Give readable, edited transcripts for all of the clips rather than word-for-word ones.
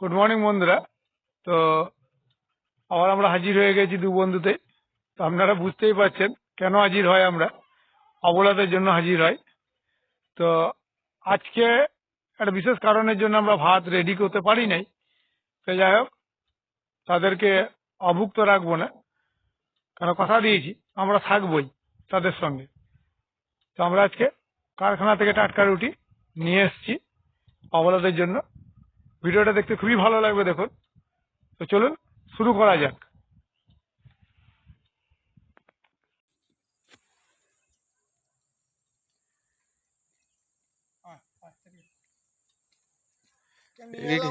Good morning বন্ধুরা। তো আবার আমরা হাজির হয়ে গেছি দু বন্ধুতে। তো আপনারা বুঝতেই পারছেন কেন হাজির হয়, আমরা অবলাদের জন্য হাজির হয়। তো আজকে একটা বিশেষ কারণের জন্য আমরা ভাত রেডি করতে পারি নাই। তো যাই হোক, তাদেরকে অভুক্ত রাখবো না, কারণ কথা দিয়েছি আমরা থাকবই তাদের সঙ্গে। তো আমরা আজকে কারখানা থেকে টাটকা রুটি নিয়ে এসেছি অবলাদের জন্য। ভিডিওটা দেখতে খুবই ভালো লাগবে, দেখুন। তো চলুন শুরু করা যাক।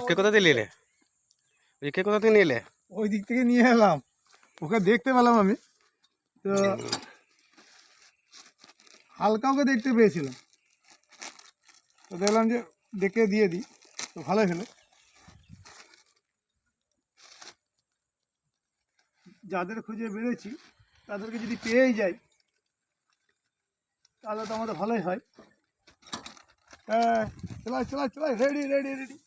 কোথা থেকে নিলে? কোথা থেকে নিলে? ওই দিক থেকে নিয়ে এলাম, ওকে দেখতে পেলাম আমি। তো হালকা ওকে দেখতে পেয়েছিলাম, তো দেখলাম যে ডেকে দিয়ে দিই, তো ভালোই হলো। যাদের খুঁজে বেরোচ্ছি তাদেরকে যদি পেয়েই যাই তাহলে তো আমাদের ভালোই হয়। হ্যাঁ, চলাই চলাই চলাই, রেডি রেডি রেডি।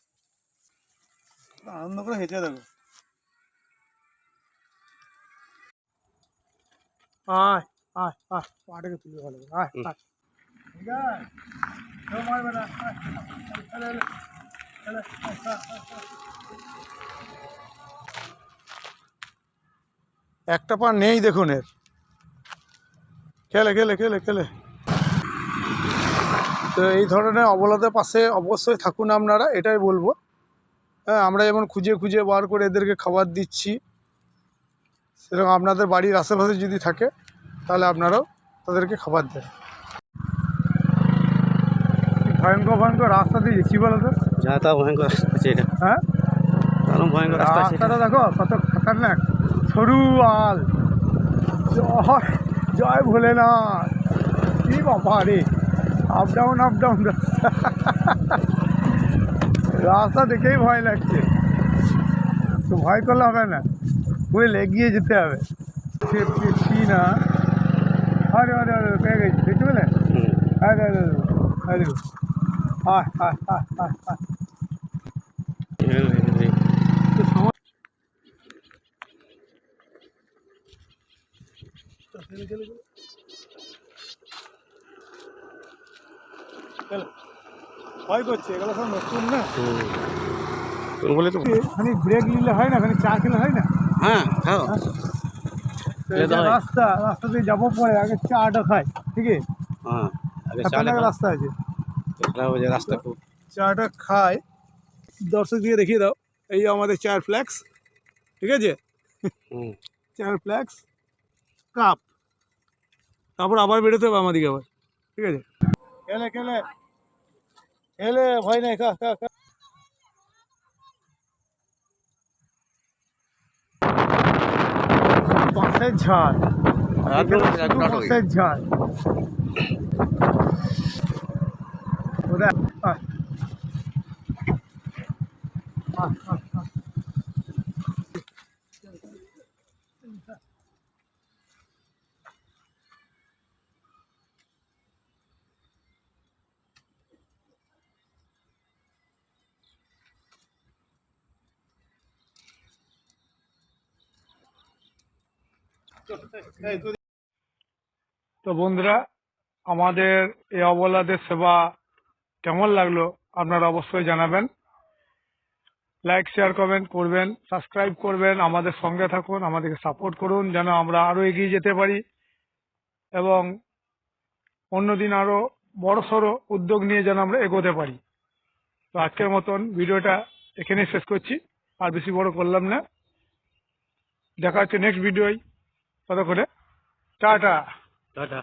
আনন্দ করে হেঁটে দেবো। আয় আয় আয়, পাটাকে তুলে ভালো করে আয় আয়। ঠিক আছে, কেউ মারবে না। একটা পা নেই দেখুন এর, খেলে খেলে খেলে খেলে। তো এই ধরনের অবলাদের পাশে অবশ্যই থাকুন আপনারা, এটাই বলবো। হ্যাঁ, আমরা যেমন খুঁজে খুঁজে বার করে এদেরকে খাবার দিচ্ছি, সেরকম আপনাদের বাড়ির আশেপাশে যদি থাকে তাহলে আপনারাও তাদেরকে খাবার দেন। ভয়ঙ্কর ভয়ঙ্কর রাস্তা দিয়ে যাচ্ছি বলো তো। যা তা ভয়ঙ্কর রাস্তা আছে এটা। হ্যাঁ, ভয়ঙ্কর রাস্তা আছে। রাস্তাটা দেখো কত খতরনাক, সরু আল। জয় জয় ভোলেনাথ। কি বাবা রে, আপ ডাউন রাস্তা। রাস্তা দেখেই ভয় লাগছে, তো ভয় করলে হবে না, বুঝলে, এগিয়ে যেতে হবে। পেয়েছি না, আরে আরে আরে পেয়ে গেছি, দেখতে পেলে? আরে আরে আরে, আয় আয় আয় আয় আয়। তো সময় ভয় করছে, এগুলো সব নতুন না। বলে তো খানিক ব্রেক নিলে হয় না, খানিক চা খেলে হয় না? হ্যাঁ খাও। রাস্তা দিয়ে যাবো, পরে আগে চাটা খাই, ঠিক আছে? হ্যাঁ, আগে রাস্তা আছে, রাস্তা খুব। চাটা খাই। দর্শক দিয়ে দেখিয়ে দাও, এই আমাদের চায়ের ফ্ল্যাক্স, ঠিক আছে? চায়ের ফ্ল্যাক্স, কাপ। তারপর আবার বেরোতে হবে আমাদেরকে আবার, ঠিক আছে? খেলে খেলে খেলে, ভয় নাই, খা খা খা। বাঁশের ঝাড়, বাঁশের ঝাড়। ওরা তো বন্ধুরা, আমাদের এই অবলাদের সেবা কেমন লাগলো আপনারা অবশ্যই জানাবেন। লাইক শেয়ার কমেন্ট করবেন, সাবস্ক্রাইব করবেন, আমাদের সঙ্গে থাকুন, আমাদেরকে সাপোর্ট করুন, যেন আমরা আরো এগিয়ে যেতে পারি এবং অন্যদিন আরো বড়সড় উদ্যোগ নিয়ে যেন আমরা এগোতে পারি। তো আজকের মতন ভিডিওটা এখানেই শেষ করছি, আর বেশি বড় করলাম না। দেখা হচ্ছে নেক্সট ভিডিওয়, ততক্ষণে টাটা। টাটা।